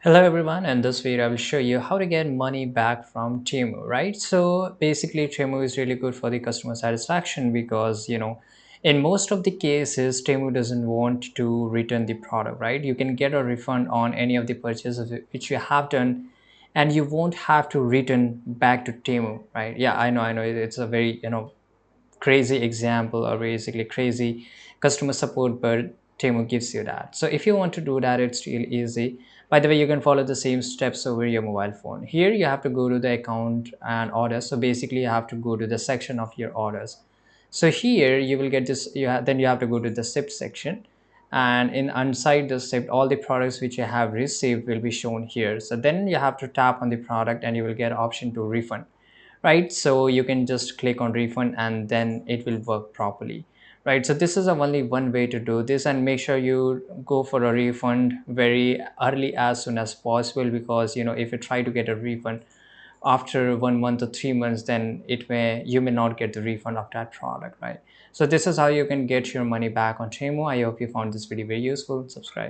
Hello everyone, and this video I will show you how to get money back from Temu, right? So basically Temu is really good for the customer satisfaction because in most of the cases Temu doesn't want to return the product, right? You can get a refund on any of the purchases which you have done and you won't have to return back to Temu, right? Yeah, I know it's a very crazy example or basically crazy customer support, but Temu gives you that. So if you want to do that, it's really easy. By the way, you can follow the same steps over your mobile phone. Here you have to go to the account and orders. So basically you have to go to the section of your orders. So here you will get this, then you have to go to the SIP section, and in inside the SIP all the products which you have received will be shown here. So then you have to tap on the product and you will get option to refund, right? So you can just click on refund and then it will work properly, right? So this is only one way to do this, and make sure you go for a refund very early, as soon as possible, because if you try to get a refund after 1 month or 3 months, then you may not get the refund of that product, right? So this is how you can get your money back on Temu. I hope you found this video very useful. Subscribe.